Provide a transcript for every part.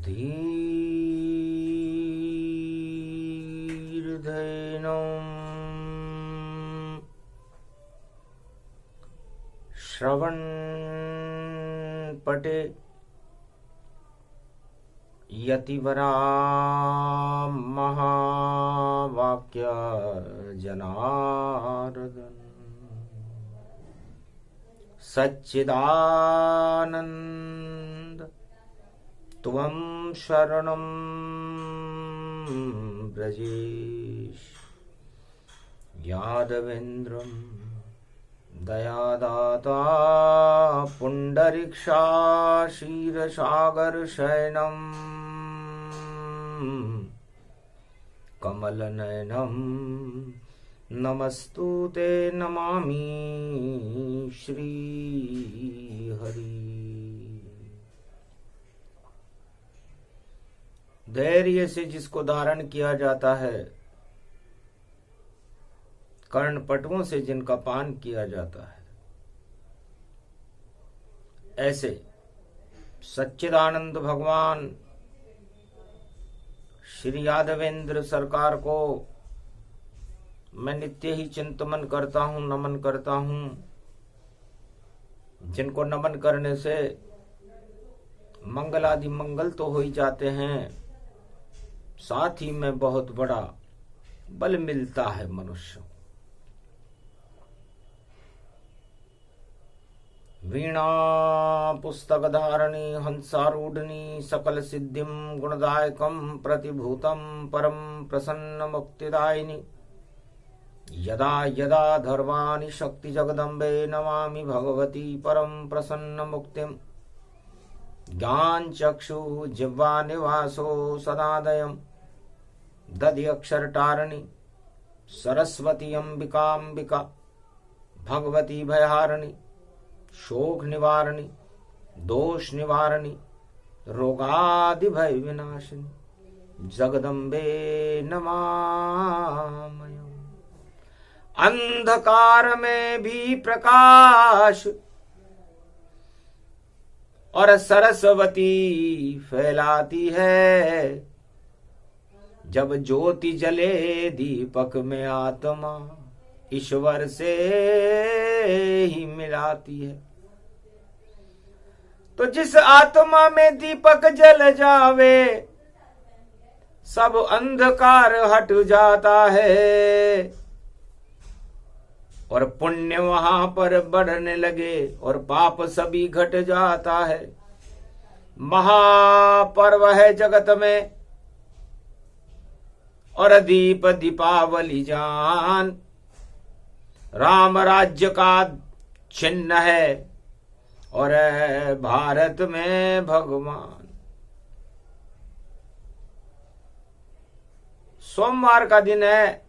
धीर्धैनं श्रवणपटे यतिवरा महावाक्य जनार्दन सच्चिदानंद त्वं शरणं ब्रजेश यादवेन्द्रं दयादाता पुण्डरीक्षाक्षीरसागरशयनं कमलनयनं नमस्तुते नमामि श्रीहरि। धैर्य से जिसको धारण किया जाता है, कर्णपटुओं से जिनका पान किया जाता है, ऐसे सच्चिदानंद भगवान श्री यादवेंद्र सरकार को मैं नित्य ही चिंतन करता हूं, नमन करता हूं, जिनको नमन करने से मंगल आदि मंगल तो हो ही जाते हैं, साथ ही में बहुत बड़ा बल मिलता है मनुष्य। वीणा पुस्तक धारणी हंसारूढ़नी सकल सिद्धिम गुणदायकम प्रतिभूतम परम प्रसन्न मुक्तिदायिनी यदा यदा धर्माणि शक्ति जगदम्बे नमामि भगवती परम प्रसन्न मुक्तिम ज्ञान चक्षु जिह्वा निवासो सदादयम् दधि अक्षर टारणी सरस्वती अंबिका भगवती भयहारिणी शोक निवारणी दोष निवारणी रोगादि भय विनाशिनी जगदम्बे नमामि। अंधकार में भी प्रकाश और सरस्वती फैलाती है, जब ज्योति जले दीपक में आत्मा ईश्वर से ही मिलाती है। तो जिस आत्मा में दीपक जल जावे सब अंधकार हट जाता है और पुण्य वहां पर बढ़ने लगे और पाप सभी घट जाता है। महापर्व है जगत में और दीप दीपावली जान राम राज्य का चिन्ह है और भारत में भगवान। सोमवार का दिन है,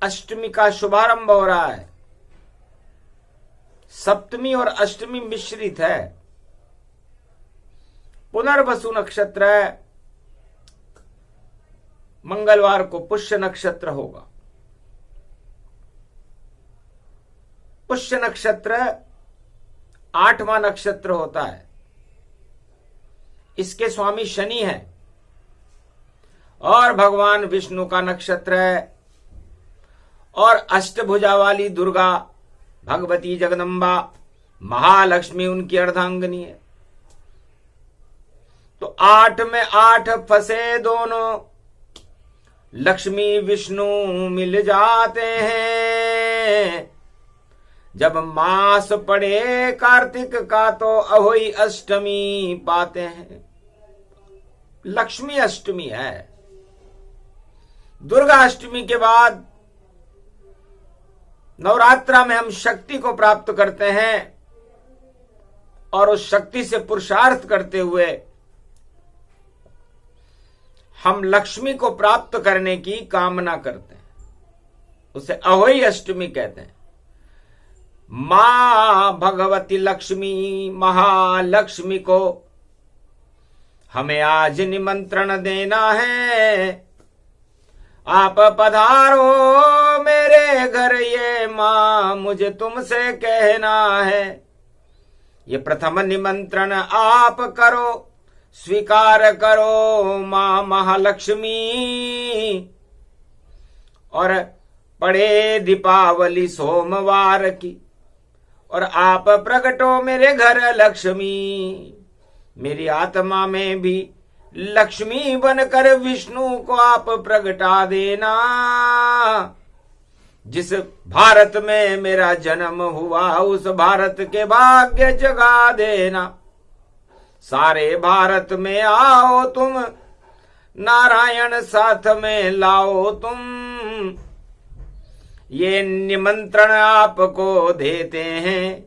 अष्टमी का शुभारंभ हो रहा है। सप्तमी और अष्टमी मिश्रित है। पुनर्वसु नक्षत्र है, मंगलवार को पुष्य नक्षत्र होगा। पुष्य नक्षत्र 8वां नक्षत्र होता है। इसके स्वामी शनि है और भगवान विष्णु का नक्षत्र है और अष्टभुजा वाली दुर्गा भगवती जगदम्बा महालक्ष्मी उनकी अर्धांगिनी है। तो 8 में 8 फंसे दोनों, लक्ष्मी विष्णु मिल जाते हैं। जब मास पड़े कार्तिक का तो अहोई अष्टमी पाते हैं। लक्ष्मी अष्टमी है। दुर्गा अष्टमी के बाद नवरात्रा में हम शक्ति को प्राप्त करते हैं और उस शक्ति से पुरुषार्थ करते हुए हम लक्ष्मी को प्राप्त करने की कामना करते हैं। उसे अहोई अष्टमी कहते हैं। मां भगवती लक्ष्मी महालक्ष्मी को हमें आज निमंत्रण देना है। आप पधारो मेरे घर, ये मां मुझे तुमसे कहना है। ये प्रथम निमंत्रण आप करो, स्वीकार करो मां महालक्ष्मी। और पड़े दीपावली सोमवार की, और आप प्रकटो मेरे घर लक्ष्मी। मेरी आत्मा में भी लक्ष्मी बनकर विष्णु को आप प्रगटा देना। जिस भारत में मेरा जन्म हुआ उस भारत के भाग्य जगा देना। सारे भारत में आओ तुम, नारायण साथ में लाओ तुम। ये निमंत्रण आपको देते हैं,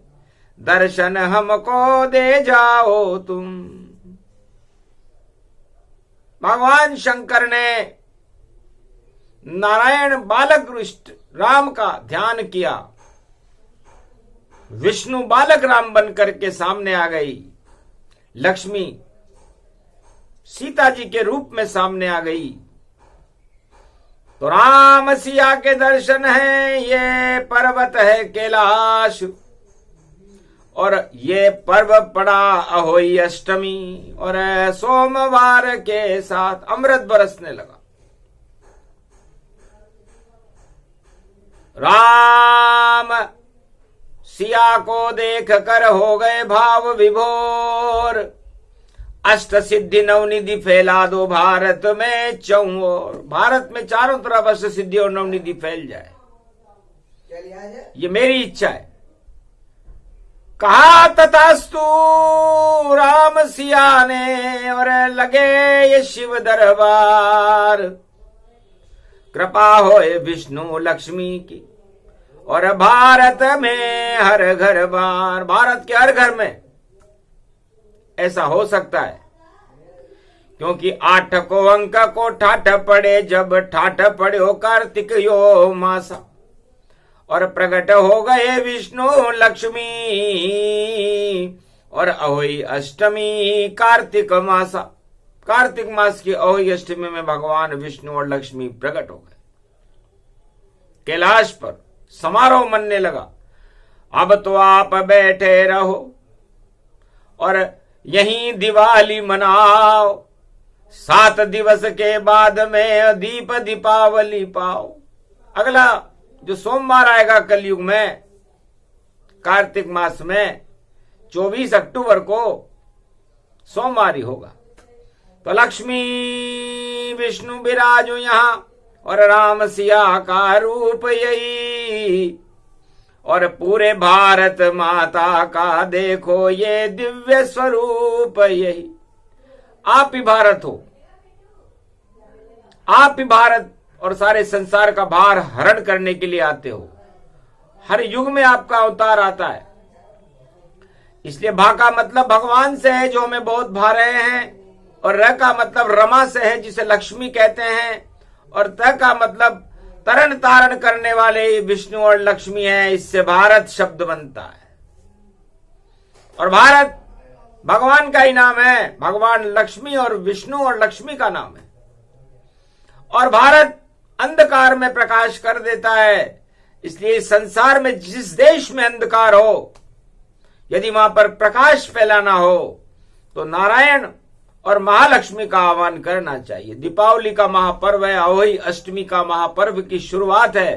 दर्शन हमको दे जाओ तुम। भगवान शंकर ने नारायण बालक राम का ध्यान किया। विष्णु बालक राम बनकर के सामने आ गई। लक्ष्मी सीता जी के रूप में सामने आ गई। तो राम सिया के दर्शन है। ये पर्वत है कैलाश, और ये पर्व पड़ा अहोई अष्टमी, और सोमवार के साथ अमृत बरसने लगा। राम सिया को देख कर हो गए भाव विभोर। अष्ट सिद्धि नवनिधि फैला दो भारत में चौओर। भारत में चारों तरफ अष्ट सिद्धि और नवनिधि फैल जाए, ये मेरी इच्छा है। कहा तथास्तु राम सिया ने, और लगे ये शिव दरबार। कृपा होए विष्णु लक्ष्मी की, और भारत में हर घर बार। भारत के हर घर में ऐसा हो सकता है, क्योंकि 8 को अंक को ठाठ पड़े, जब ठाठ पड़े हो कार्तिक यो मासा, और प्रकट हो गए विष्णु लक्ष्मी। और अहोई अष्टमी कार्तिक मासा, कार्तिक मास की अहोई अष्टमी में भगवान विष्णु और लक्ष्मी प्रकट हो गए। कैलाश पर समारोह मनने लगा। अब तो आप बैठे रहो और यहीं दिवाली मनाओ। 7 दिवस के बाद में दीप दीपावली पाओ। अगला जो सोमवार आएगा कलयुग में, कार्तिक मास में 24 अक्टूबर को सोमवार ही होगा। तो लक्ष्मी विष्णु विराजो यहां, और राम सिया का रूप यही। और पूरे भारत माता का देखो ये दिव्य स्वरूप यही। आप ही भारत हो, आप ही भारत और सारे संसार का भार हरण करने के लिए आते हो। हर युग में आपका अवतार आता है। इसलिए भा का मतलब भगवान से है, जो हमें बहुत भा रहे हैं, और र का मतलब रमा से है, जिसे लक्ष्मी कहते हैं, और त का मतलब तरण तारण करने वाले विष्णु और लक्ष्मी है। इससे भारत शब्द बनता है, और भारत भगवान का ही नाम है। भगवान लक्ष्मी और विष्णु और लक्ष्मी का नाम है। और भारत अंधकार में प्रकाश कर देता है। इसलिए संसार में जिस देश में अंधकार हो, यदि वहां पर प्रकाश फैलाना हो तो नारायण और महालक्ष्मी का आह्वान करना चाहिए। दीपावली का महापर्व है, अहोई अष्टमी का महापर्व की शुरुआत है।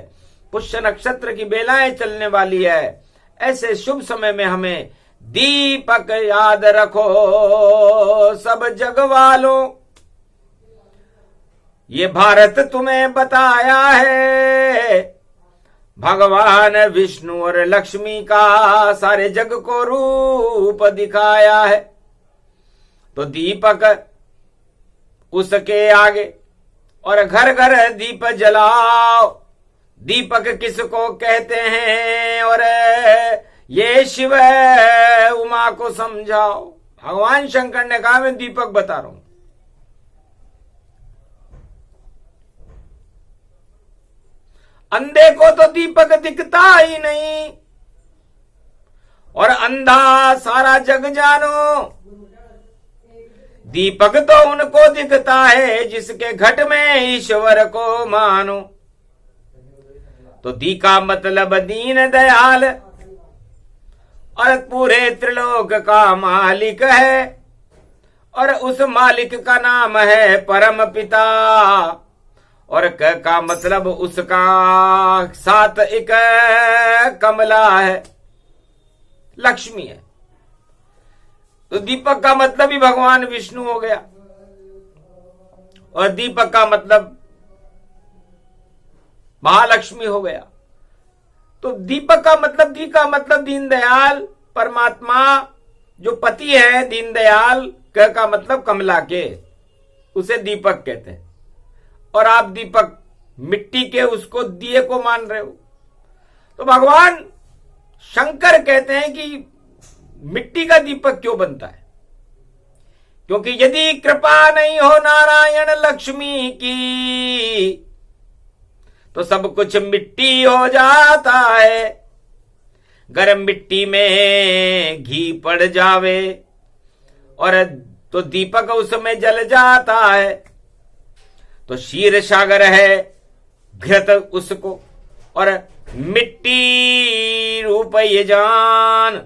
पुष्य नक्षत्र की बेलाएं चलने वाली है। ऐसे शुभ समय में हमें दीपक याद रखो सब जग वालों। ये भारत तुम्हें बताया है भगवान विष्णु और लक्ष्मी का, सारे जग को रूप दिखाया है। तो दीपक उसके आगे, और घर घर दीप जलाओ। दीपक किसको कहते हैं, और ये शिव है, उमा को समझाओ। भगवान शंकर ने कहा मैं दीपक बता रहा हूं। अंधे को तो दीपक दिखता ही नहीं, और अंधा सारा जग जानो। दीपक तो उनको दिखता है जिसके घट में ईश्वर को मानो। तो दी का मतलब दीन दयाल, और पूरे त्रिलोक का मालिक है। और उस मालिक का नाम है परम पिता। और क का मतलब उसका साथ एक कमला है, लक्ष्मी है। तो दीपक का मतलब ही भगवान विष्णु हो गया, और दीपक का मतलब महालक्ष्मी हो गया। तो दीपक का मतलब, दी का मतलब दीनदयाल परमात्मा जो पति है दीनदयाल, क का मतलब कमला के, उसे दीपक कहते हैं। और आप दीपक मिट्टी के उसको दिए को मान रहे हो। तो भगवान शंकर कहते हैं कि मिट्टी का दीपक क्यों बनता है? क्योंकि यदि कृपा नहीं हो नारायण लक्ष्मी की तो सब कुछ मिट्टी हो जाता है। गर्म मिट्टी में घी पड़ जावे और तो दीपक उसमें जल जाता है। तो क्षीर सागर है घृत उसको, और मिट्टी रूप ये जान,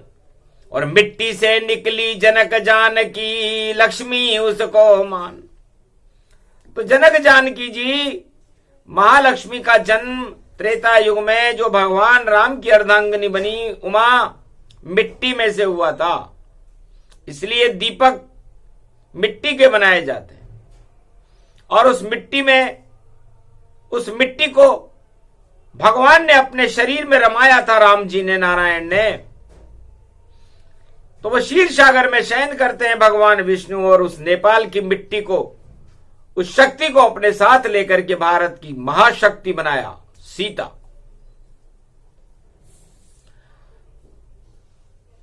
और मिट्टी से निकली जनक जानकी लक्ष्मी उसको मान। तो जनक जानकी जी महालक्ष्मी का जन्म त्रेता युग में जो भगवान राम की अर्धांगिनी बनी उमा मिट्टी में से हुआ था। इसलिए दीपक मिट्टी के बनाए जाते हैं। और उस मिट्टी में, उस मिट्टी को भगवान ने अपने शरीर में रमाया था, राम जी ने, नारायण ने। तो वो क्षीर सागर में शयन करते हैं भगवान विष्णु, और उस नेपाल की मिट्टी को, उस शक्ति को अपने साथ लेकर के भारत की महाशक्ति बनाया सीता।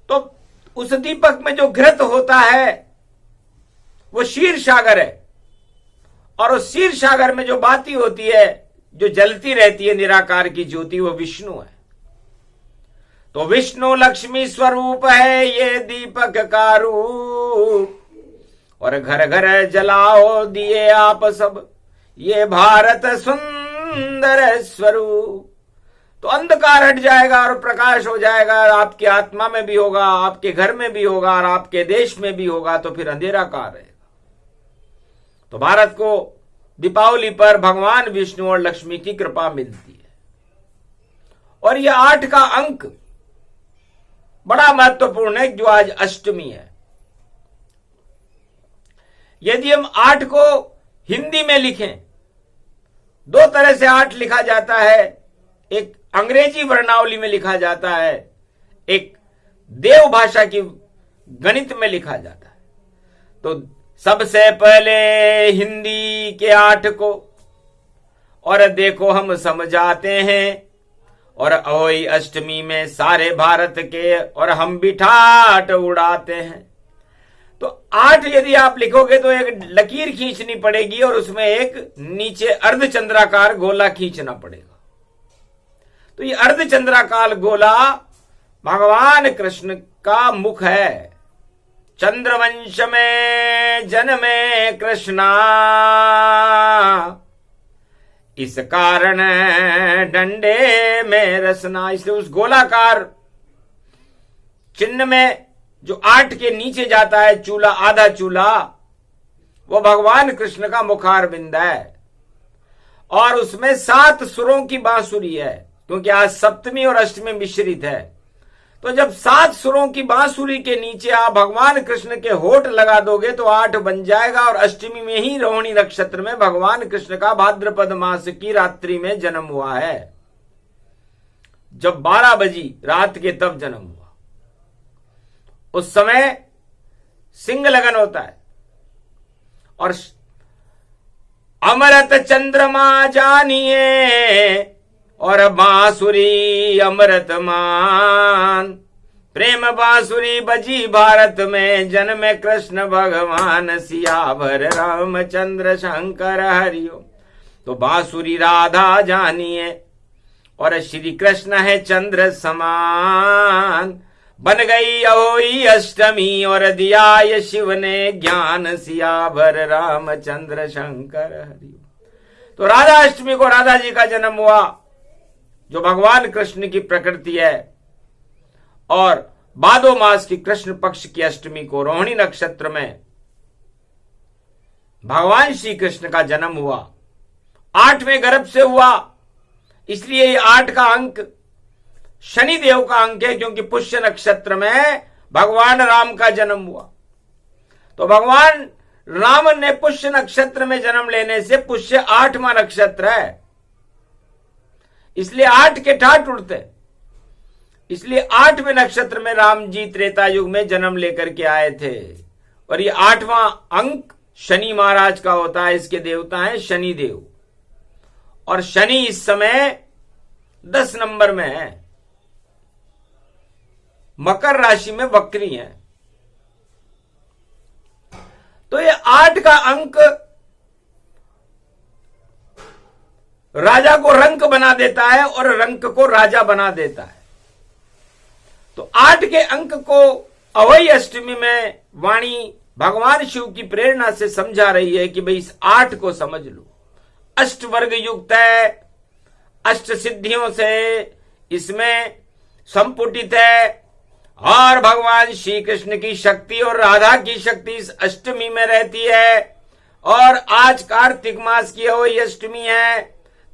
तो उस दीपक में जो घृत होता है वो क्षीर सागर है, और उस क्षीर सागर में जो बाती होती है, जो जलती रहती है निराकार की ज्योति, वो विष्णु है। तो विष्णु लक्ष्मी स्वरूप है ये दीपक का रूप, और घर घर जलाओ दिए आप सब, ये भारत सुंदर स्वरूप। तो अंधकार हट जाएगा और प्रकाश हो जाएगा। आपकी आत्मा में भी होगा, आपके घर में भी होगा, और आपके देश में भी होगा। तो फिर अंधेरा कहां रहेगा? तो भारत को दीपावली पर भगवान विष्णु और लक्ष्मी की कृपा मिलती है। और यह 8 का अंक बड़ा महत्वपूर्ण है, जो आज अष्टमी है। यदि हम 8 को हिंदी में लिखें, 2 तरह से 8 लिखा जाता है। एक अंग्रेजी वर्णावली में लिखा जाता है, एक देव भाषा की गणित में लिखा जाता है। तो सबसे पहले हिंदी के 8 को, और देखो हम समझाते हैं, और अहोई अष्टमी में सारे भारत के, और हम भी ठाठ उड़ाते हैं। तो 8 यदि आप लिखोगे तो एक लकीर खींचनी पड़ेगी, और उसमें एक नीचे अर्धचंद्राकार गोला खींचना पड़ेगा। तो ये अर्धचंद्राकार गोला भगवान कृष्ण का मुख है। चंद्रवंश में जन्मे कृष्णा, इस कारण डंडे में रसना। इसलिए उस गोलाकार चिन्ह में जो 8 के नीचे जाता है चूल्हा, आधा चूल्हा, वो भगवान कृष्ण का मुखार बिंद है। और उसमें 7 सुरों की बांसुरी है, क्योंकि आज सप्तमी और अष्टमी मिश्रित है। तो जब 7 सुरों की बांसुरी के नीचे आप भगवान कृष्ण के होठ लगा दोगे तो 8 बन जाएगा। और अष्टमी में ही रोहिणी नक्षत्र में भगवान कृष्ण का भाद्रपद मास की रात्रि में जन्म हुआ है। जब 12 बजी रात के तब जन्म हुआ। उस समय सिंह लगन होता है, और अमृत चंद्रमा जानिए और बांसुरी अमृत मान, प्रेम बांसुरी बजी भारत में, जन्मे कृष्ण भगवान सियावर रामचंद्र शंकर हरिओ। तो बांसुरी राधा जानिए, और श्री कृष्ण है चंद्र समान, बन गई अहोई अष्टमी और दिया ये शिव ने ज्ञान, सियावर रामचंद्र शंकर हरिओ। तो राधा अष्टमी को राधा जी का जन्म हुआ, जो भगवान कृष्ण की प्रकृति है। और भादो मास की कृष्ण पक्ष की अष्टमी को रोहिणी नक्षत्र में भगवान श्री कृष्ण का जन्म हुआ। 8वें गर्भ से हुआ, इसलिए ये 8 का अंक शनिदेव का अंक है, क्योंकि पुष्य नक्षत्र में भगवान राम का जन्म हुआ। तो भगवान राम ने पुष्य नक्षत्र में जन्म लेने से पुष्य 8वां नक्षत्र है, इसलिए 8 के ठाठ उड़ते, इसलिए 8वें नक्षत्र में राम जी त्रेता युग में जन्म लेकर के आए थे। और ये 8वां अंक शनि महाराज का होता है, इसके देवता हैं शनि देव। और शनि इस समय 10 नंबर में है, मकर राशि में वक्री है। तो ये 8 का अंक राजा को रंक बना देता है और रंक को राजा बना देता है। तो 8 के अंक को अवई अष्टमी में वाणी भगवान शिव की प्रेरणा से समझा रही है कि भाई इस 8 को समझ लो। अष्ट वर्ग युक्त है, अष्ट सिद्धियों से इसमें संपुटित है, और भगवान श्री कृष्ण की शक्ति और राधा की शक्ति इस अष्टमी में रहती है। और आज कार्तिक मास की अवई अष्टमी है,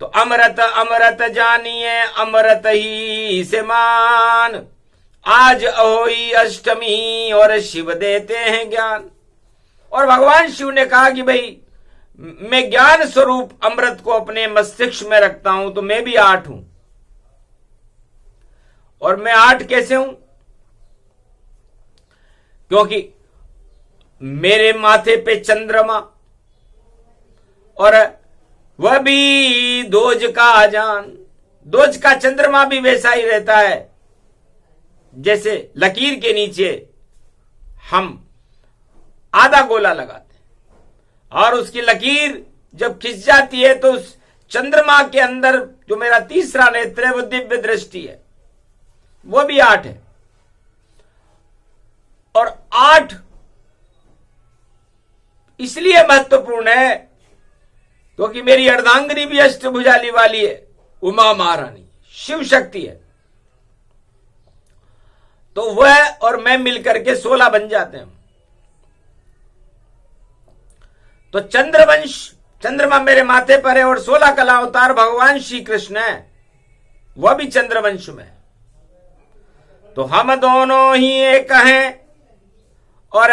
तो अमृत अमृत जानिए अमृत ही से मान, आज अहोई अष्टमी और शिव देते हैं ज्ञान। और भगवान शिव ने कहा कि भाई मैं ज्ञान स्वरूप अमृत को अपने मस्तिष्क में रखता हूं, तो मैं भी 8 हूं। और मैं 8 कैसे हूं? क्योंकि मेरे माथे पे चंद्रमा, और वह भी दोज का आजान। दोज का चंद्रमा भी वैसा ही रहता है जैसे लकीर के नीचे हम आधा गोला लगाते हैं, और उसकी लकीर जब खिंच जाती है तो उस चंद्रमा के अंदर जो मेरा तीसरा नेत्र है वो दिव्य दृष्टि है, वो भी 8 है। और 8 इसलिए महत्वपूर्ण है क्योंकि मेरी अर्धांगिनी भी अष्टभुजाली वाली है, उमा महारानी शिव शक्ति है। तो वह और मैं मिलकर के 16 बन जाते हैं। तो चंद्रवंश, चंद्रमा मेरे माथे पर है और 16 कला अवतार भगवान श्री कृष्ण है, वह भी चंद्रवंश में। तो हम दोनों ही एक हैं और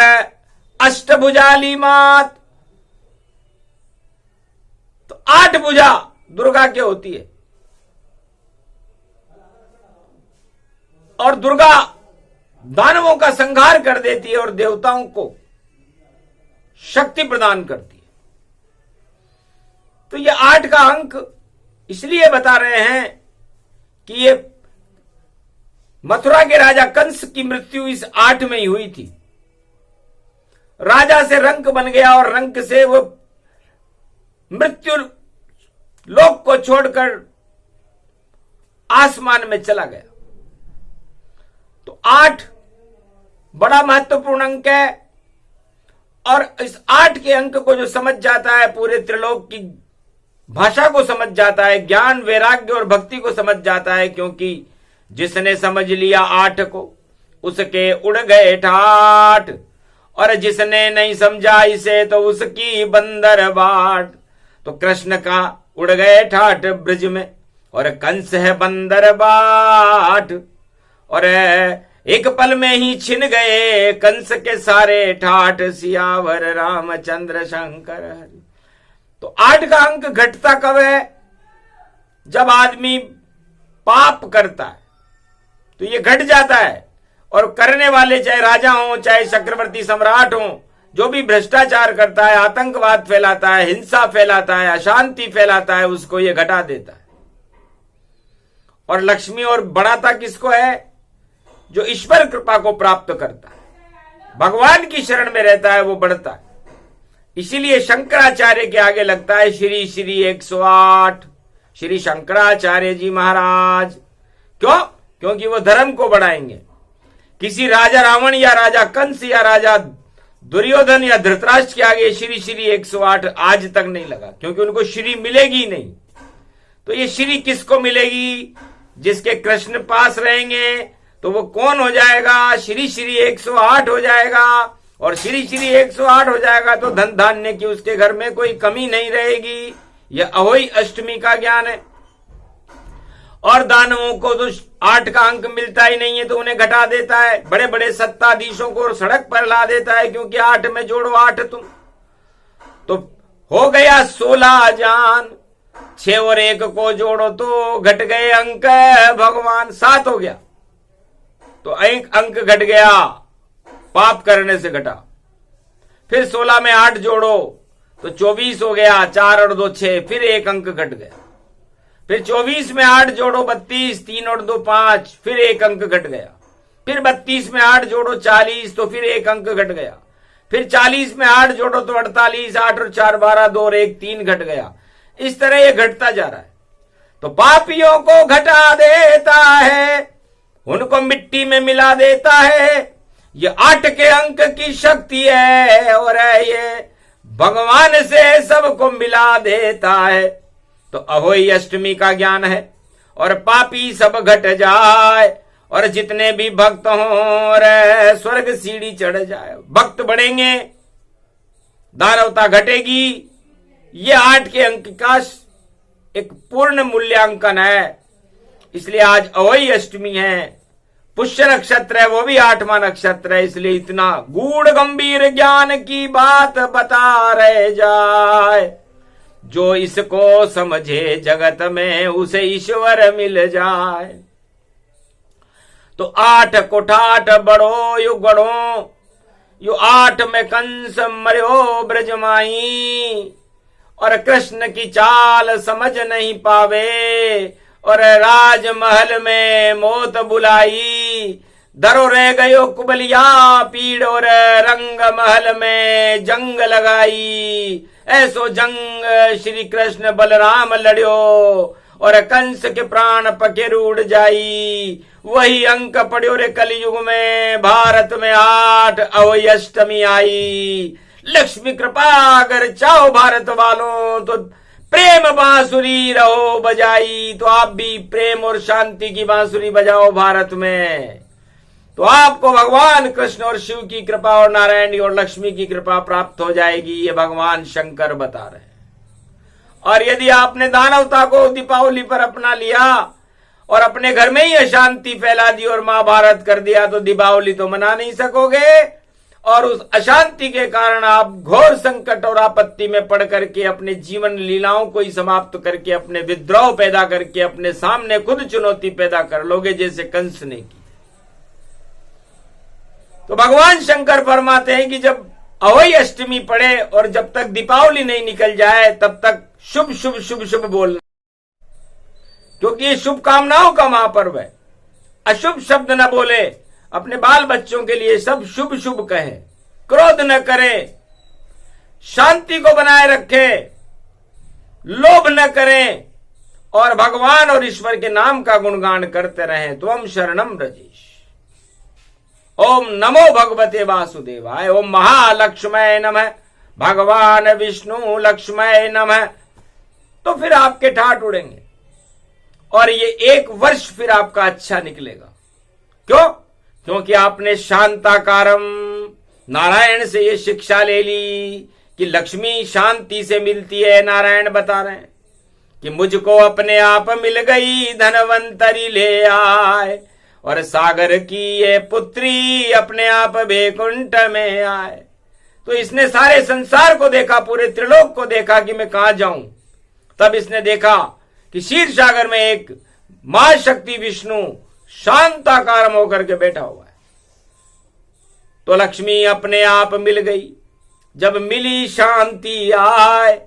अष्टभुजाली मात। तो 8 भुजा दुर्गा के होती है, और दुर्गा दानवों का संहार कर देती है और देवताओं को शक्ति प्रदान करती है। तो ये 8 का अंक इसलिए बता रहे हैं कि ये मथुरा के राजा कंस की मृत्यु इस 8 में ही हुई थी। राजा से रंक बन गया और रंक से वो मृत्यु लोक को छोड़कर आसमान में चला गया। तो 8 बड़ा महत्वपूर्ण अंक है, और इस 8 के अंक को जो समझ जाता है पूरे त्रिलोक की भाषा को समझ जाता है, ज्ञान वैराग्य और भक्ति को समझ जाता है। क्योंकि जिसने समझ लिया 8 को उसके उड़ गए ठाठ, और जिसने नहीं समझा इसे तो उसकी बंदर बाट। तो कृष्ण का उड़ गए ठाठ ब्रज में, और कंस है बंदर बाट, और एक पल में ही छिन गए कंस के सारे ठाठ, सियावर रामचंद्र शंकर हरि। तो 8 का अंक घटता कब है? जब आदमी पाप करता है तो ये घट जाता है, और करने वाले चाहे राजा हो चाहे चक्रवर्ती सम्राट हो, जो भी भ्रष्टाचार करता है, आतंकवाद फैलाता है, हिंसा फैलाता है, अशांति फैलाता है, उसको ये घटा देता है। और लक्ष्मी और बढ़ाता किसको है? जो ईश्वर कृपा को प्राप्त करता है, भगवान की शरण में रहता है, वो बढ़ता है। इसीलिए शंकराचार्य के आगे लगता है श्री श्री 108 श्री शंकराचार्य जी महाराज। क्यों? क्योंकि वो धर्म को बढ़ाएंगे। किसी राजा रावण या राजा कंस या राजा दुर्योधन या धृतराष्ट्र के आगे श्री श्री 108 आज तक नहीं लगा, क्योंकि उनको श्री मिलेगी नहीं। तो ये श्री किसको मिलेगी? जिसके कृष्ण पास रहेंगे तो वो कौन हो जाएगा? श्री श्री 108 हो जाएगा। और श्री श्री 108 हो जाएगा तो धन धान्य की उसके घर में कोई कमी नहीं रहेगी। यह अहोई अष्टमी का ज्ञान है। और दानवों को तो 8 का अंक मिलता ही नहीं है तो उन्हें घटा देता है। बड़े बड़े सत्ताधीशों को सड़क पर ला देता है क्योंकि 8 में जोड़ो 8 तुम। तो हो गया 16 जान, 6 और 1 को जोड़ो तो घट गए अंक भगवान, 7 हो गया। तो एक अंक घट गया, पाप करने से घटा। फिर 16 में 8 जोड़ो तो 24 हो गया, 4 और 2 6, फिर 1 अंक घट गया। फिर 24 में 8 जोड़ो 32, 3 और 2 5, फिर 1 अंक घट गया। फिर 32 में 8 जोड़ो 40, तो फिर 1 अंक घट गया। फिर 40 में 8 जोड़ो तो 48, 8 और 4 12, 2 और 1 3 घट गया। इस तरह ये घटता जा रहा है। तो पापियों को घटा देता है, उनको मिट्टी में मिला देता है। ये 8 के अंक की शक्ति है और ये भगवान से सबको मिला देता है। तो अहोई अष्टमी का ज्ञान है और पापी सब घट जाए और जितने भी भक्त हों और स्वर्ग सीढ़ी चढ़ जाए। भक्त बढ़ेंगे, दानवता घटेगी। ये 8 के अंक का एक पूर्ण मूल्यांकन है। इसलिए आज अहोई अष्टमी है, पुष्य नक्षत्र है, वो भी 8वां नक्षत्र है। इसलिए इतना गूढ़ गंभीर ज्ञान की बात बता रहे जाए। जो इसको समझे जगत में उसे ईश्वर मिल जाए। तो 8 कोठाठ बड़ो यु गढ़ो, यु 8 में कंस मर्यो ब्रजमाई। और कृष्ण की चाल समझ नहीं पावे और राजमहल में मौत बुलाई। धरो रह गयो कुबलिया पीड़ और रंग महल में जंग लगाई। ऐसो जंग श्री कृष्ण बलराम लड़ियो और कंस के प्राण पखेरु उड़ जाई। वही अंक पढ़्यो रे कलयुग में, भारत में 8 अहोई अष्टमी आई। लक्ष्मी कृपा अगर चाहो भारत वालों तो प्रेम बांसुरी रहो बजाई। तो आप भी प्रेम और शांति की बांसुरी बजाओ भारत में, तो आपको भगवान कृष्ण और शिव की कृपा और नारायण और लक्ष्मी की कृपा प्राप्त हो जाएगी। ये भगवान शंकर बता रहे हैं। और यदि आपने दानवता को दीपावली पर अपना लिया और अपने घर में ही अशांति फैला दी और महाभारत कर दिया तो दीपावली तो मना नहीं सकोगे। और उस अशांति के कारण आप घोर संकट और आपत्ति में पड़ करके अपने जीवन लीलाओं को ही समाप्त करके अपने विद्रोह पैदा करके अपने सामने खुद चुनौती पैदा कर लोगे, जैसे कंस ने की। तो भगवान शंकर फरमाते हैं कि जब अहोई अष्टमी पड़े और जब तक दीपावली नहीं निकल जाए तब तक शुभ शुभ शुभ शुभ बोलना, क्योंकि ये शुभकामनाओं का महापर्व है। अशुभ शब्द न बोले, अपने बाल बच्चों के लिए सब शुभ शुभ कहे, क्रोध न करे, शांति को बनाए रखे, लोभ न करें और भगवान और ईश्वर के नाम का गुणगान करते रहें। त्वम शरणम रजेश। ओम नमो भगवते वासुदेवाय। ओम महालक्ष्मय नमः, भगवान विष्णु लक्ष्मय नमः। तो फिर आपके ठाठ उड़ेंगे और ये 1 वर्ष फिर आपका अच्छा निकलेगा। क्यों? क्योंकि आपने शांताकारम नारायण से ये शिक्षा ले ली कि लक्ष्मी शांति से मिलती है। नारायण बता रहे हैं कि मुझको अपने आप मिल गई धनवंतरी ले आए और सागर की ये पुत्री अपने आप वैकुंठ में आए। तो इसने सारे संसार को देखा, पूरे त्रिलोक को देखा कि मैं कहां जाऊं। तब इसने देखा कि क्षीर सागर में एक महाशक्ति विष्णु शांताकारम होकर के बैठा हुआ है। तो लक्ष्मी अपने आप मिल गई। जब मिली शांति आए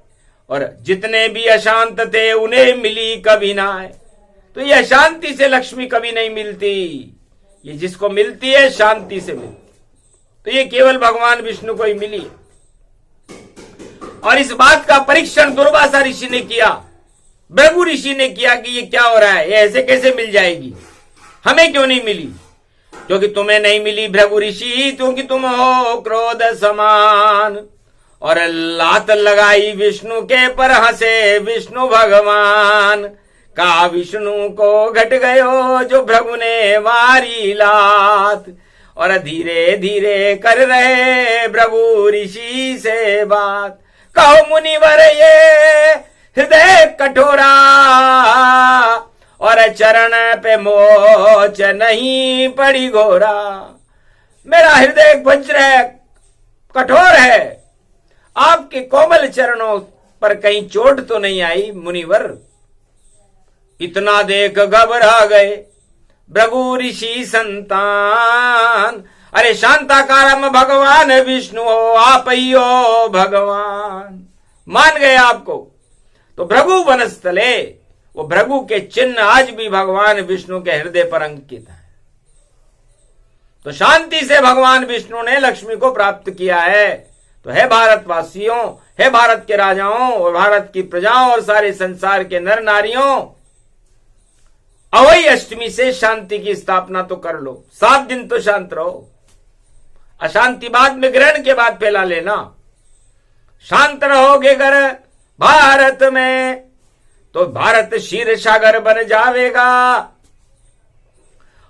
और जितने भी अशांत थे उन्हें मिली कभी ना आए। तो ये अशांति से लक्ष्मी कभी नहीं मिलती, ये जिसको मिलती है शांति से मिलती। तो ये केवल भगवान विष्णु को ही मिली है। और इस बात का परीक्षण दुर्वासा ऋषि ने किया, भृगु ऋषि ने किया कि ये क्या हो रहा है, ये ऐसे कैसे मिल जाएगी, हमें क्यों नहीं मिली। क्योंकि तुम्हें नहीं मिली भृगु ऋषि, क्योंकि तुम हो क्रोध समान। और लात लगाई विष्णु के पर हंसे विष्णु भगवान। का विष्णु को घट गयो जो भृगु ने मारी लात। और धीरे धीरे कर रहे भृगु ऋषि से बात। कहो मुनिवर ये हृदय कठोरा, और चरण पे मोच नहीं पड़ी घोरा। मेरा हृदय वज्र है, कठोर है, आपके कोमल चरणों पर कहीं चोट तो नहीं आई मुनिवर। इतना देख घबरा गए भृगु ऋषि संतान। अरे शांताकारम भगवान विष्णु हो, आप ही हो भगवान। मान गए आपको। तो भृगु वनस्थले, वो भृगु के चिन्ह आज भी भगवान विष्णु के हृदय पर अंकित है। तो शांति से भगवान विष्णु ने लक्ष्मी को प्राप्त किया है। तो हे भारतवासियों, हे भारत के राजाओं और भारत की प्रजाओं और सारे संसार के नर नारियों, अवई अष्टमी से शांति की स्थापना तो कर लो। 7 दिन तो शांत रहो। अशांति बाद में ग्रहण के बाद फैला लेना। शांत रहोगे अगर भारत में तो भारत क्षीर सागर बन जाएगा।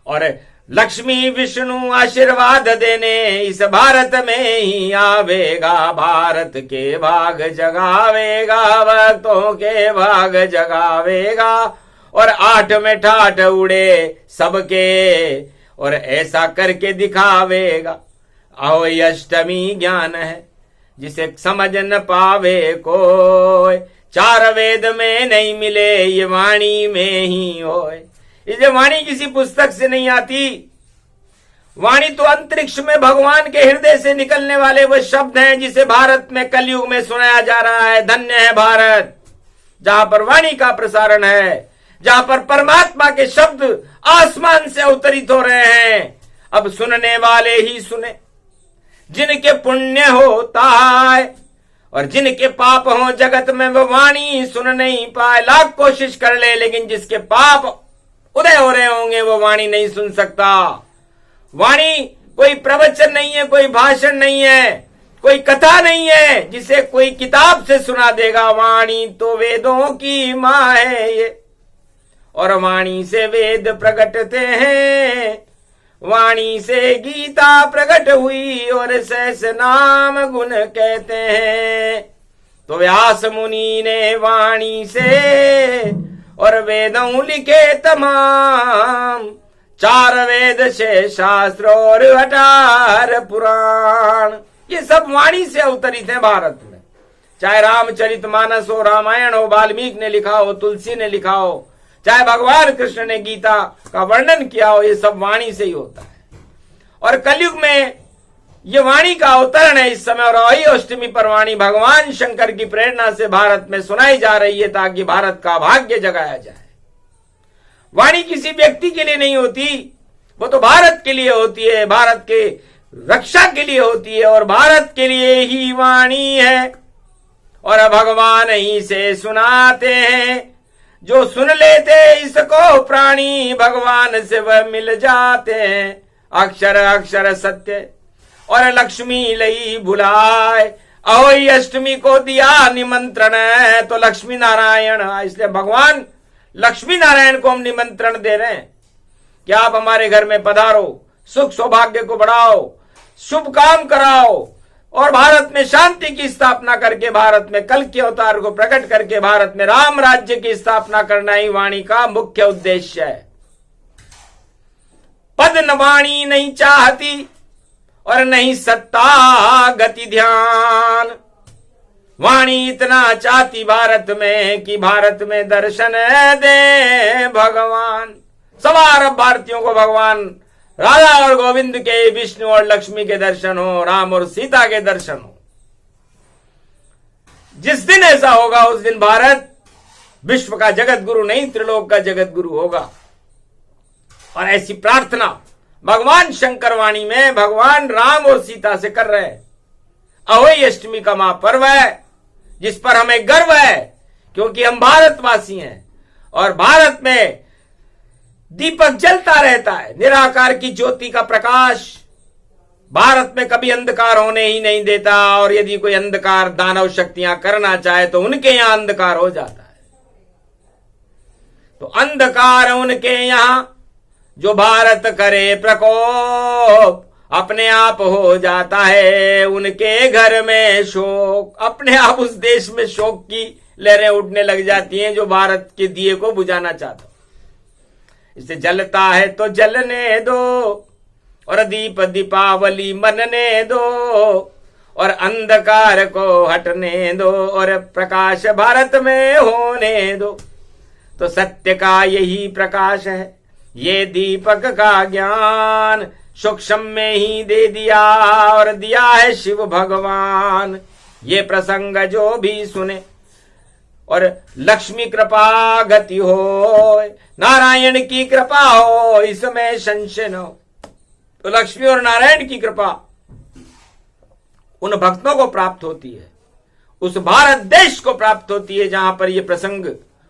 और लक्ष्मी विष्णु आशीर्वाद देने इस भारत में ही आवेगा। भारत के भाग जगावेगा, भक्तों के भाग जगावेगा। और 8 में ठाठ उड़े सबके, और ऐसा करके दिखावेगा। अहोई अष्टमी ज्ञान है जिसे समझ न पावे कोई। 4 वेद में नहीं मिले, ये वाणी में ही होए। ये वाणी किसी पुस्तक से नहीं आती। वाणी तो अंतरिक्ष में भगवान के हृदय से निकलने वाले वो शब्द हैं जिसे भारत में कलयुग में सुनाया जा रहा है। धन्य है भारत, जहां पर वाणी का प्रसारण है, जहां पर परमात्मा के शब्द आसमान से अवतरित हो रहे हैं। अब सुनने वाले ही सुने, जिनके पुण्य होता है और जिनके पाप हो जगत में वो वाणी सुन नहीं पाए। लाख कोशिश कर ले, लेकिन जिसके पाप उदय हो रहे होंगे वो वाणी नहीं सुन सकता। वाणी कोई प्रवचन नहीं है, कोई भाषण नहीं है, कोई कथा नहीं है जिसे कोई किताब से सुना देगा। वाणी तो वेदों की मां है ये, और वाणी से वेद प्रकटते हैं। वाणी से गीता प्रकट हुई और सहस नाम गुण कहते हैं। तो व्यास मुनि ने वाणी से और वेदों लिखे तमाम। 4 वेद से शास्त्र और 18 पुराण, ये सब वाणी से अवतरित है भारत में। चाहे रामचरितमानस हो, रामायण हो, वाल्मीकि ने लिखा हो, तुलसी ने लिखा हो, चाहे भगवान कृष्ण ने गीता का वर्णन किया हो, ये सब वाणी से ही होता है। और कलयुग में ये वाणी का अवतरण है इस समय। और अहोई अष्टमी पर वाणी भगवान शंकर की प्रेरणा से भारत में सुनाई जा रही है ताकि भारत का भाग्य जगाया जाए। वाणी किसी व्यक्ति के लिए नहीं होती, वो तो भारत के लिए होती है, भारत के रक्षा के लिए होती है, और भारत के लिए ही वाणी है। और भगवान ही से सुनाते हैं, जो सुन लेते इसको प्राणी भगवान से वह मिल जाते हैं। अक्षर अक्षर सत्य और लक्ष्मी लई बुलाए। अहोई अष्टमी को दिया निमंत्रण, तो लक्ष्मी नारायण, इसलिए भगवान लक्ष्मी नारायण को हम निमंत्रण दे रहे हैं कि आप हमारे घर में पधारो, सुख सौभाग्य को बढ़ाओ, शुभ काम कराओ, और भारत में शांति की स्थापना करके, भारत में कल के अवतार को प्रकट करके भारत में राम राज्य की स्थापना करना ही वाणी का मुख्य उद्देश्य है। पद न वाणी नहीं चाहती और नहीं सत्ता गति ध्यान। वाणी इतना चाहती भारत में कि भारत में दर्शन दे भगवान। सवा अरब भारतीयों को भगवान राधा और गोविंद के, विष्णु और लक्ष्मी के दर्शन हो, राम और सीता के दर्शन हो। जिस दिन ऐसा होगा उस दिन भारत विश्व का जगत गुरु नहीं, त्रिलोक का जगत गुरु होगा। और ऐसी प्रार्थना भगवान शंकर वाणी में भगवान राम और सीता से कर रहे हैं। अहोई अष्टमी का महापर्व है जिस पर हमें गर्व है, क्योंकि हम भारतवासी हैं और भारत में दीपक जलता रहता है, निराकार की ज्योति का प्रकाश भारत में कभी अंधकार होने ही नहीं देता। और यदि कोई अंधकार दानव शक्तियां करना चाहे तो उनके यहां अंधकार हो जाता है। तो अंधकार उनके यहां जो भारत करे प्रकोप, अपने आप हो जाता है उनके घर में शोक। अपने आप उस देश में शोक की लहरें उठने लग जाती हैं जो भारत के दिए को बुझाना चाहता। इसे जलता है तो जलने दो, और दीप दीपावली मनने दो, और अंधकार को हटने दो, और प्रकाश भारत में होने दो। तो सत्य का यही प्रकाश है, ये दीपक का ज्ञान सूक्ष्म में ही दे दिया, और दिया है शिव भगवान। ये प्रसंग जो भी सुने और लक्ष्मी कृपा गति हो, नारायण की कृपा हो, इसमें संशय न हो। तो लक्ष्मी और नारायण की कृपा उन भक्तों को प्राप्त होती है, उस भारत देश को प्राप्त होती है जहां पर यह प्रसंग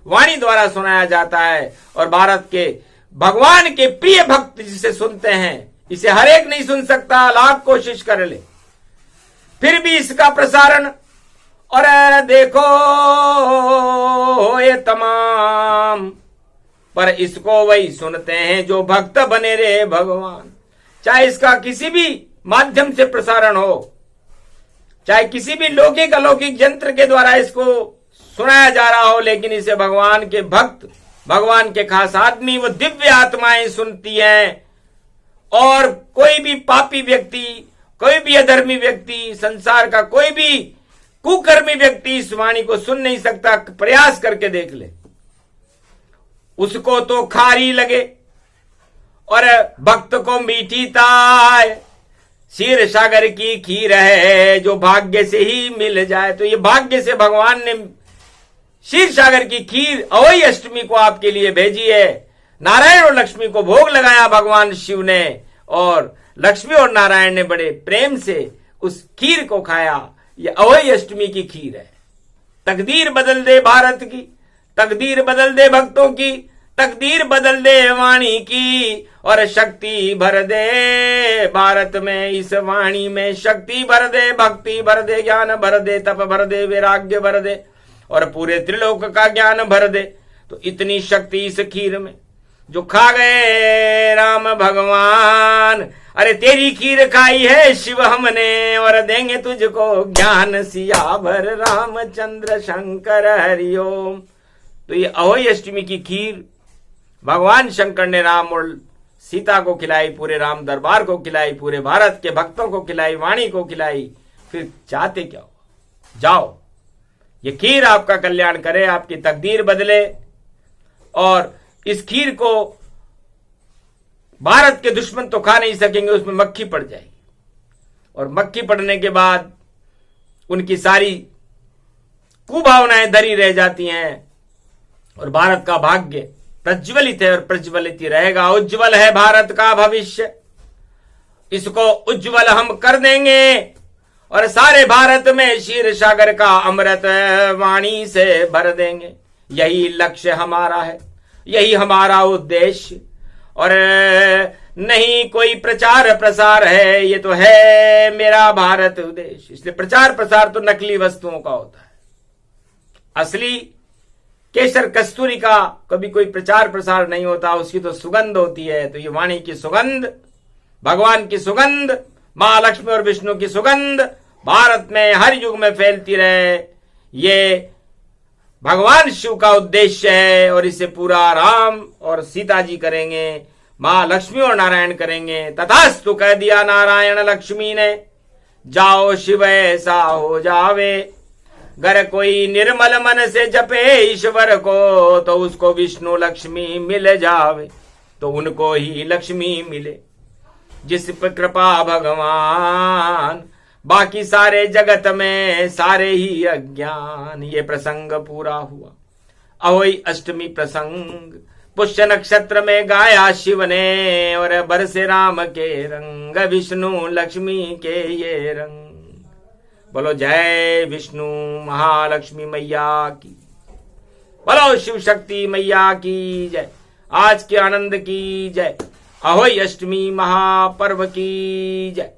वाणी द्वारा सुनाया जाता है। और भारत के भगवान के प्रिय भक्त जिसे सुनते हैं, इसे हर एक नहीं सुन सकता, लाख कोशिश कर ले फिर भी इसका प्रसारण और देखो ये तमाम, पर इसको वही सुनते हैं जो भक्त बने रहे भगवान। चाहे इसका किसी भी माध्यम से प्रसारण हो, चाहे किसी भी लौकिक अलौकिक यंत्र के द्वारा इसको सुनाया जा रहा हो, लेकिन इसे भगवान के भक्त, भगवान के खास आदमी, वो दिव्य आत्माएं सुनती हैं। और कोई भी पापी व्यक्ति, कोई भी अधर्मी व्यक्ति, संसार का कोई भी कुकर्मी व्यक्ति इस वाणी को सुन नहीं सकता। प्रयास करके देख ले, उसको तो खारी लगे और भक्त को मीठी ताय। क्षीर सागर की खीर है जो भाग्य से ही मिल जाए। तो ये भाग्य से भगवान ने क्षीर सागर की खीर अहोई अष्टमी को आपके लिए भेजी है। नारायण और लक्ष्मी को भोग लगाया भगवान शिव ने, और लक्ष्मी और नारायण ने बड़े प्रेम से उस खीर को खाया। ये अहोई अष्टमी की खीर है। तकदीर बदल दे भारत की, तकदीर बदल दे भक्तों की, तकदीर बदल दे वाणी की, और शक्ति भर दे भारत में। इस वाणी में शक्ति भर दे, भक्ति भर दे, ज्ञान भर दे, तप भर दे, वैराग्य भर दे, और पूरे त्रिलोक का ज्ञान भर दे। तो इतनी शक्ति इस खीर में जो खा गए राम भगवान। अरे तेरी खीर खाई है शिव हमने, और देंगे तुझको ज्ञान सियावर रामचंद्र शंकर हरिओम। तो ये अहोई अष्टमी की खीर भगवान शंकर ने राम और सीता को खिलाई, पूरे राम दरबार को खिलाई, पूरे भारत के भक्तों को खिलाई, वाणी को खिलाई। फिर चाहते क्या हो? जाओ, ये खीर आपका कल्याण करे, आपकी तकदीर बदले। और इस खीर को भारत के दुश्मन तो खा नहीं सकेंगे, उसमें मक्खी पड़ जाएगी, और मक्खी पड़ने के बाद उनकी सारी कुभावनाएं धरी रह जाती हैं, और भारत का भाग्य प्रज्वलित है और प्रज्वलित ही रहेगा। उज्जवल है भारत का भविष्य, इसको उज्जवल हम कर देंगे, और सारे भारत में क्षीर सागर का अमृत वाणी से भर देंगे। यही लक्ष्य हमारा है, यही हमारा उद्देश्य, और नहीं कोई प्रचार प्रसार है, ये तो है मेरा भारत उद्देश्य। इसलिए प्रचार प्रसार तो नकली वस्तुओं का होता है, असली केसर कस्तूरी का कभी कोई प्रचार प्रसार नहीं होता, उसकी तो सुगंध होती है। तो ये वाणी की सुगंध, भगवान की सुगंध, मां लक्ष्मी और विष्णु की सुगंध भारत में हर युग में फैलती रहे, ये भगवान शिव का उद्देश्य है। और इसे पूरा राम और सीता जी करेंगे, मां लक्ष्मी और नारायण करेंगे। तथास्तु कह दिया नारायण लक्ष्मी ने, जाओ शिव ऐसा हो जावे। गर कोई निर्मल मन से जपे ईश्वर को, तो उसको विष्णु लक्ष्मी मिल जावे। तो उनको ही लक्ष्मी मिले जिस पर कृपा भगवान, बाकी सारे जगत में सारे ही अज्ञान। ये प्रसंग पूरा हुआ, अहोई अष्टमी प्रसंग। पुष्य नक्षत्र में गाया शिव ने, और बरसे राम के रंग, विष्णु लक्ष्मी के ये रंग। बोलो जय विष्णु महालक्ष्मी मैया की, बोलो शिव शक्ति मैया की जय, आज के आनंद की जय, अहोई अष्टमी महापर्व की जय।